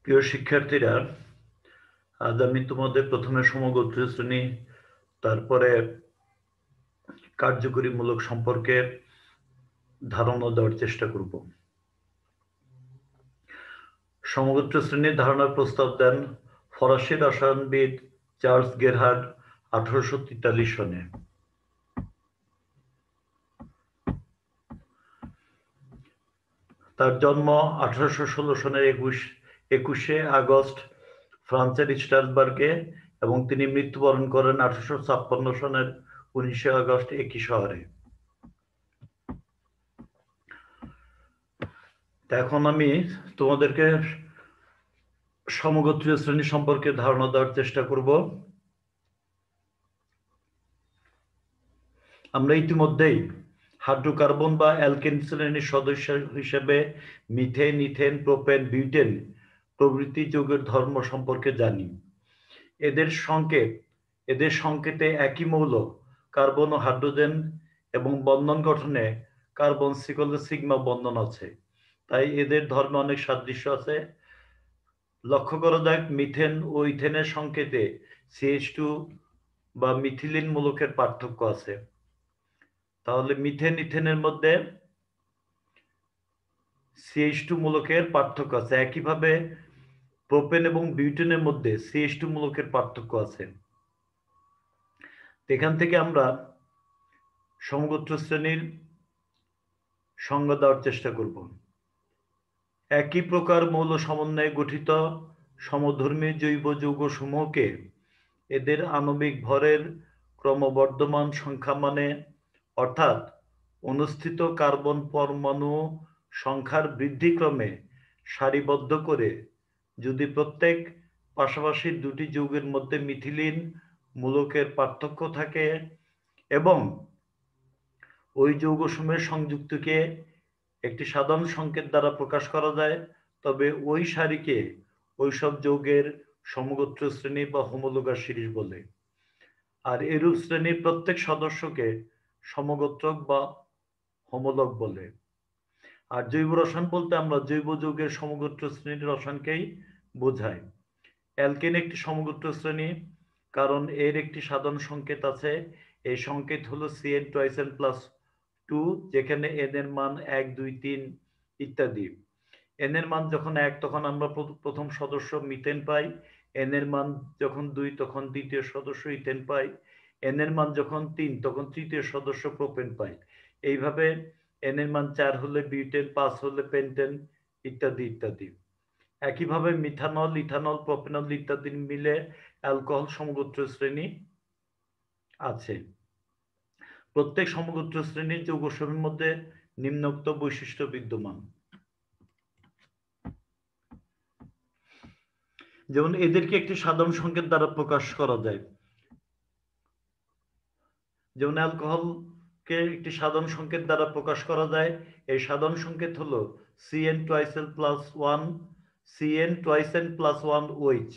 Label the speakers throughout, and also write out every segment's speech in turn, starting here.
Speaker 1: প্রিয় শিক্ষার্থীরা, আজ আমি তোমাদের প্রথমে সমগোত্রীয় শ্রেণী, তারপরে কার্যকরীমূলক সম্পর্কে ধারণা দেওয়ার চেষ্টা করব। সমগোত্রীয় শ্রেণীর ধারণার প্রস্তাব দেন ফরাসি রসায়নবিদ চার্লস গেরহার্ড 1843 সনে। তার জন্ম 1816 সনের 21শে আগস্ট ফ্রান্সের স্ট্রাসবার্গে এবং তিনি মৃত্যুবরণ করেন 1856 সনের 19শে আগস্ট একই শহরে। এখন আমি তোমাদেরকে সমগোত্রীয় শ্রেণী সম্পর্কে ধারণা দেওয়ার চেষ্টা করব। আমরা ইতিমধ্যেই হাইড্রোকার্বন বা অ্যালকেন শ্রেণীর সদস্য হিসেবে মিথেন, ইথেন, প্রোপেন, বিউটেন প্রভৃতি যৌগের ধর্ম সম্পর্কে জানি। এদের সংকেতে একই মৌল কার্বন ও হাইড্রোজেন এবং বন্ধন গঠনে কার্বন সিগমা বন্ধন আছে, তাই এদের ধর্মে অনেক সাদৃশ্য আছে। লক্ষ্য করা যাক, মিথেন ও ইথেনের সংকেতে CH2 বা মিথিলিন মূলকের পার্থক্য আছে। তাহলে মিথেন ইথেনের মধ্যে CH2 মূলকের পার্থক্য আছে। একইভাবে প্রোপেন এবং বিউটেনের মধ্যে CH2 মূলকের পার্থক্য আছে। এখান থেকে আমরা সমগোত্র শ্রেণীর সংজ্ঞা দেওয়ার চেষ্টা করব। একই প্রকার মৌল সমন্বয়ে গঠিত সমধর্মী জৈব যৌগ সমূহকে এদের আণবিক ভরের ক্রমবর্ধমান সংখ্যা মানে, অর্থাৎ অনুষ্ঠিত কার্বন পরমাণু সংখ্যার বৃদ্ধিক্রমে সারিবদ্ধ করে যদি প্রত্যেক পাশাপাশি দুটি যৌগের মধ্যে মিথিলিন মূলকের পার্থক্য থাকে এবং ওই যৌগসমূহের সংযুক্তকে একটি সাধারণ সংকেত দ্বারা প্রকাশ করা যায়, তবে ওই সারিকে ওইসব যৌগের সমগোত্র শ্রেণী বা হোমোলোগাস সিরিজ বলে। আর এরূপ শ্রেণীর প্রত্যেক সদস্যকে সমগোত্রক বা হোমোলগ বলে। আর জৈব রসায়ন বলতে আমরা জৈব যৌগের সমগোত্র শ্রেণীর রসায়নকেই বোঝাই। অ্যালকেন একটি সমগোত্র শ্রেণী, কারণ এর একটি সাধারণ সংকেত আছে। এই সংকেত হলো CN2SN+2, যেখানে n এর মান 1, 2, 3 ইত্যাদি। n এর মান যখন 1 তখন আমরা প্রথম সদস্য মিথেন পাই, n এর মান যখন 2 তখন দ্বিতীয় সদস্য ইথেন পাই, n এর মান যখন 3 তখন তৃতীয় সদস্য প্রোপেন পাই। এইভাবে n এর মান 4 হলে বিউটেন, 5 হলে পেন্টেন ইত্যাদি ইত্যাদি। একইভাবে মিথানল, ইথানল, প্রোপেনল ইত্যাদি মিলে অ্যালকোহল সমগোত্র শ্রেণী আছে। প্রত্যেক সমগোত্র শ্রেণীর যৌগসমূহের মধ্যে নিম্নোক্ত বৈশিষ্ট্য বিদ্যমান। যেমন এদেরকে একটি সাধারণ সংকেত দ্বারা প্রকাশ করা যায়। যেমন অ্যালকোহলকে একটি সাধারণ সংকেত দ্বারা প্রকাশ করা যায়। এই সাধারণ সংকেত হলো CN2SN+1, CN2SN+1OH,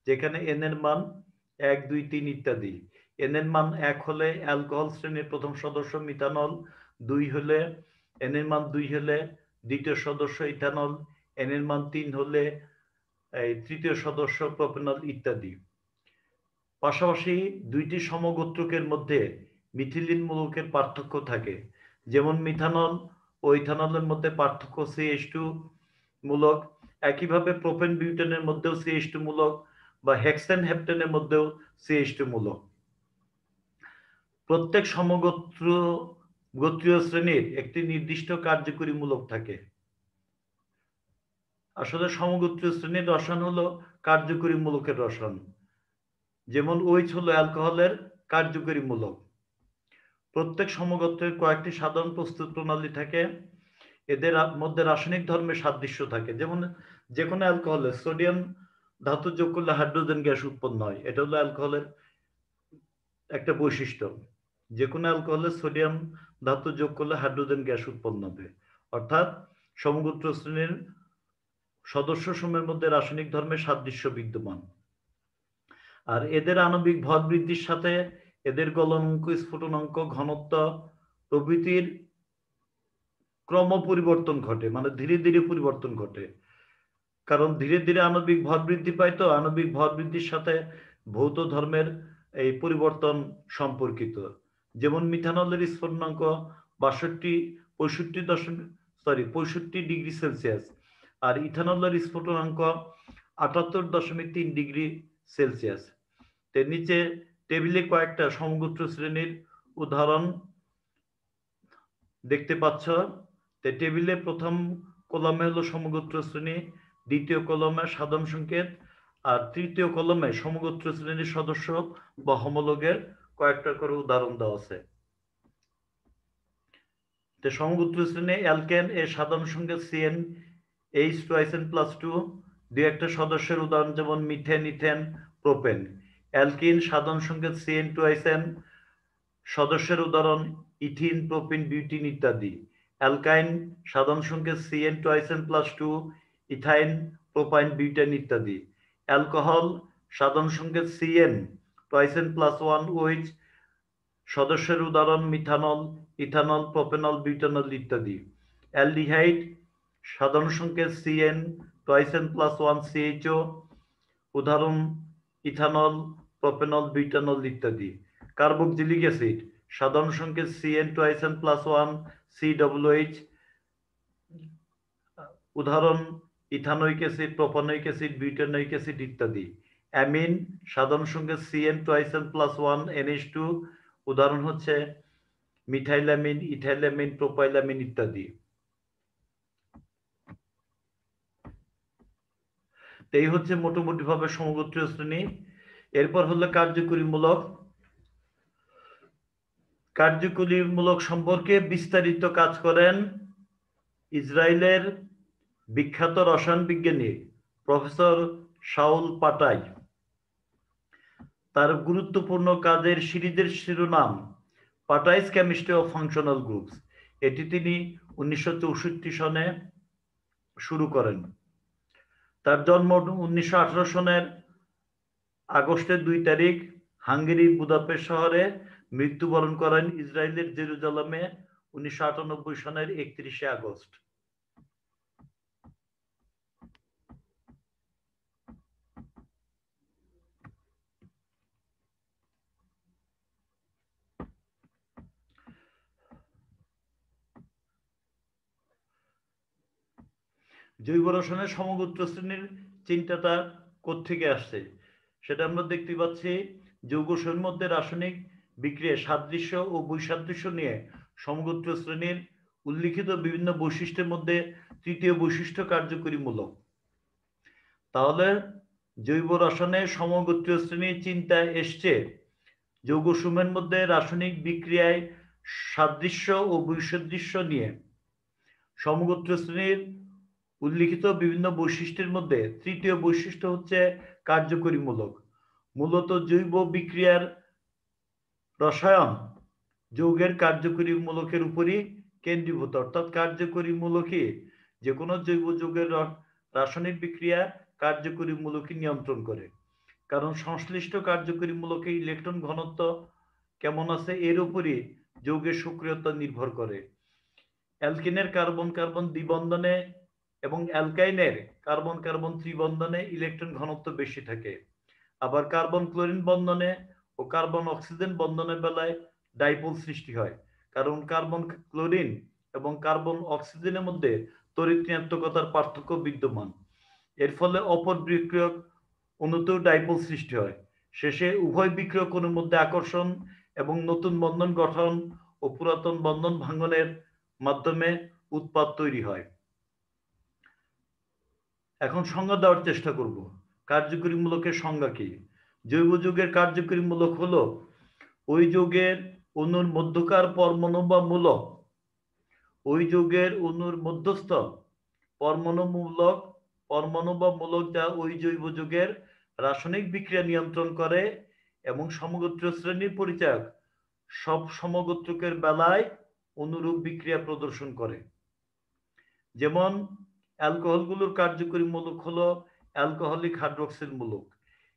Speaker 1: যেখানে n এর মান 1, 2, 3 ইত্যাদি। n এর মান 1 হলে অ্যালকোহল শ্রেণীর প্রথম সদস্য মিথানল, 2 হলে n এর মান 2 হলে দ্বিতীয় সদস্য ইথানল, n এর মান 3 হলে তৃতীয় সদস্য প্রোপেনল ইত্যাদি। পাশাপাশি দুইটি সমগোত্রকের মধ্যে মিথিলিন মূলকের পার্থক্য থাকে। যেমন মিথানল ও ইথানলের মধ্যে পার্থক্য CH2 মূলক। একইভাবে প্রোপেন বিউটেনের মধ্যেও CH2 মূলক বা হেক্সেন হেপ্টেনের মধ্যেও CH2 মূলক। প্রত্যেক গোত্রীয় শ্রেণীর একটি নির্দিষ্ট কার্যকরী মূলক থাকে। আসলে সমগোত্রীয় শ্রেণীর রসায়ন হলো কার্যকরী মূলকের রসায়ন। যেমন OH হলো অ্যালকোহলের কার্যকরী মূলক। প্রত্যেক সমগোত্রের কয়েকটি সাধারণ প্রস্তুত প্রণালী থাকে। এদের মধ্যে রাসায়নিক ধর্মে সাদৃশ্য থাকে। যেমন যে কোনো অ্যালকোহলে সোডিয়াম ধাতু যোগ করলে হাইড্রোজেন গ্যাস উৎপন্ন হয়, এটা হলো অ্যালকোহলের একটা বৈশিষ্ট্য। যে কোনো অ্যালকোহলে সোডিয়াম ধাতু যোগ করলে হাইড্রোজেন গ্যাস উৎপন্ন হবে। অর্থাৎ সমগোত্র শ্রেণীর সদস্য সমূহের মধ্যে রাসায়নিক ধর্মে সাদৃশ্য বিদ্যমান। আর এদের আণবিক ভর বৃদ্ধির সাথে এদের গলনাঙ্ক, স্ফুটনাঙ্ক, ঘনত্ব প্রভৃতির ক্রম পরিবর্তন ঘটে, মানে ধীরে ধীরে পরিবর্তন ঘটে। কারণ ধীরে ধীরে আণবিক ভর বৃদ্ধি পায়, তো আণবিক ভর বৃদ্ধির সাথে ভৌত ধর্মের এই পরিবর্তন সম্পর্কিত। যেমন মিথানলের স্ফুটনাঙ্ক 65 আর ইথানলের স্ফুটনাঙ্ক 78.3 ডিগ্রি সেলসিয়াস। নিচে টেবিলে কয়েকটা সমগোত্র শ্রেণীর উদাহরণ দেখতে পাচ্ছ। টেবিলে প্রথম কলামে হলো সমগোত্র শ্রেণী, দ্বিতীয় কলমে সাধারণ সংকেত, আর তৃতীয় কলমে সমগোত্র শ্রেণীর সদস্য বা হোমোলগের কয়েকটা করে উদাহরণ দেওয়া আছে। সমগোত্র শ্রেণী অ্যালকেন এর সাধারণ সংকেত CN H2SN+2, দুই একটা সদস্যের উদাহরণ যেমন মিথেন, ইথেন, প্রোপেন। অ্যালকিন সাধারণ সংকেত CN2SN, সদস্যের উদাহরণ ইথিন, প্রোপিন, বিউটিন ইত্যাদি। অ্যালকাইন সাধারণ সংকেত CN2SN+2, ইথাইন, প্রোপাইন, বিউটেন ইত্যাদি। অ্যালকোহল সাধারণ সংকেত CN2SN+1OH, সদস্যের উদাহরণ মিথানল, ইথানল, প্রোপেনল, বিউটানল ইত্যাদি। অ্যালডিহাইড সাধারণ সংকেত CN2SN+1CHO, উদাহরণ ইথানল, প্রোপেনল, বিউটানল ইত্যাদি। কার্বক্সিলিক অ্যাসিড সাধারণ সংকেত CN2SN+1COOH, উদাহরণ ethanoic acid, propanoic acid, butanoic acid ইত্যাদি। অ্যামিন সাধারণ সংকেত CN2SN+1NH2, উদাহরণ হচ্ছে মিথাইলামিন, ইথাইলামিন, প্রোপাইলামিন ইত্যাদি। এই হচ্ছে মোটামুটি ভাবে সমগোত্রীয় শ্রেণী। এরপর হলো কার্যকরীমূলক। কার্যকরীমূলক সম্পর্কে বিস্তারিত কাজ করেন ইসরায়েলের বিখ্যাত রসায়ন বিজ্ঞানী প্রফেসর শাউল পাটাই। তার গুরুত্বপূর্ণ কাজের সিরিজের শিরোনাম পাটাইস কেমিস্ট্রি অফ ফাংশনাল গ্রুপস। এটি তিনি 1964 সনে শুরু করেন। তার জন্ম 1918 সনের আগস্টের 2 তারিখ হাঙ্গেরির বুদাপেস্ট শহরে। মৃত্যুবরণ করেন ইসরায়েলের জেরুজালেমে 1998 সনের 31 আগস্ট। জৈব রসায়নের সমগোত্র শ্রেণীর চিন্তাটা কোত্থেকে আসছে সেটা আমরা দেখতে পাচ্ছি। যৌগসমূহের মধ্যে রাসায়নিক বিক্রিয়া সাদৃশ্য ও বৈসাদৃশ্য নিয়ে সমগোত্র শ্রেণীর উল্লিখিত বিভিন্ন বৈশিষ্ট্যের মধ্যে তৃতীয় বৈশিষ্ট্য কার্যকরীমূলক। তাহলে জৈব রসায়নের সমগোত্রীয় শ্রেণীর চিন্তায় এসছে যৌগসমূহের মধ্যে রাসায়নিক বিক্রিয়ায় সাদৃশ্য ও বৈসাদৃশ্য নিয়ে। সমগোত্র শ্রেণীর উল্লিখিত বিভিন্ন বৈশিষ্ট্যের মধ্যে তৃতীয় বৈশিষ্ট্য হচ্ছে কার্যকরীমূলক। মূলত জৈব বিক্রিয়ার রসায়ন যৌগের কার্যকরীমূলকের উপরই কেন্দ্রীভূত, অর্থাৎ কার্যকরীমূলকই যে কোনো জৈব যৌগের রাসায়নিক বিক্রিয়া কার্যকরীমূলকই নিয়ন্ত্রণ করে। কারণ সংশ্লিষ্ট কার্যকরীমূলকে ইলেকট্রন ঘনত্ব কেমন আছে এর উপরই যৌগের সক্রিয়তা নির্ভর করে। অ্যালকিনের কার্বন কার্বন দ্বিবন্ধনে এবং অ্যালকাইনের কার্বন কার্বন ত্রিবন্ধনে ইলেকট্রন ঘনত্ব বেশি থাকে। আবার কার্বন ক্লোরিন বন্ধনে ও কার্বন অক্সিজেন বন্ধনের বেলায় ডাইপোল সৃষ্টি হয়, কারণ কার্বন ক্লোরিন এবং কার্বন অক্সিজেনের মধ্যে তড়িৎ ঋণাত্মকতার পার্থক্য বিদ্যমান। এর ফলে অপর বিক্রিয়ক অণুতেও ডাইপোল সৃষ্টি হয়। শেষে উভয় বিক্রিয়ক অণুর মধ্যে আকর্ষণ এবং নতুন বন্ধন গঠন ও পুরাতন বন্ধন ভাঙ্গনের মাধ্যমে উৎপাদ তৈরি হয়। এখন সংজ্ঞা দেওয়ার চেষ্টা করব। কার্যকরীমূলকের সংজ্ঞা কি? জৈব যৌগের কার্যকরীমূলক হলো ওই যৌগের অণুর মধ্যকার পরমাণু বা মূলক, ওই যৌগের অণুর মধ্যস্থ পরমাণু বা মূলক যা ওই জৈব যৌগের রাসায়নিক বিক্রিয়া নিয়ন্ত্রণ করে এবং সমগোত্রীয় শ্রেণীর পরিচয়ক সব সমগোত্রকের বেলায় অনুরূপ বিক্রিয়া প্রদর্শন করে। যেমন অ্যালকোহলগুলোর কার্যকরী মূলক হলো অ্যালকোহলিক হাইড্রোক্সিল মূলক।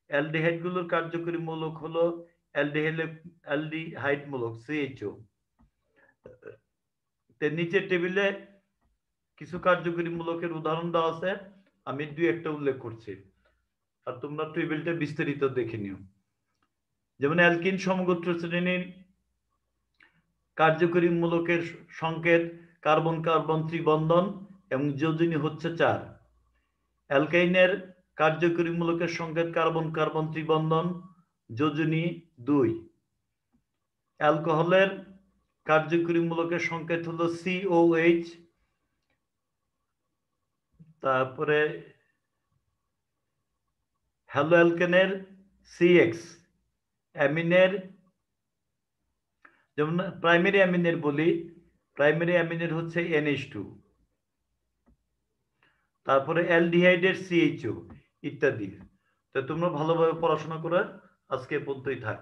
Speaker 1: অ্যালডিহাইডগুলোর কার্যকরী মূলক হলো অ্যালডিহাইড মূলক CHO। নিচের টেবিলে কিছু কার্যকরী মূলকের উদাহরণ দেওয়া আছে। আমি দুই একটা উল্লেখ করছি, আর তোমরা টেবিলটা বিস্তারিত দেখে নিও। যেমন অ্যালকিন সমগোত্র শ্রেণীর কার্যকরী মূলকের সংকেত কার্বন কার্বন ত্রিবন্ধন এবং যোজনী হচ্ছে 4। অ্যালকাইনের কার্যকরী মূলকের সংকেত কার্বন কার্বন ত্রিবন্ধন, যোজনী 2। অ্যালকোহলের কার্যকরী মূলকের সংকেত হলো COH, তারপরে হ্যালো অ্যালকেনের CX, অ্যামিনের যেমন প্রাইমারি অ্যামিনের বলি, প্রাইমারি অ্যামিনের হচ্ছে NH2, তারপরে অ্যালডিহাইডের CHO ইত্যাদি। তো তোমরা ভালোভাবে পড়াশোনা করে আজকে পর্যন্তই থাক।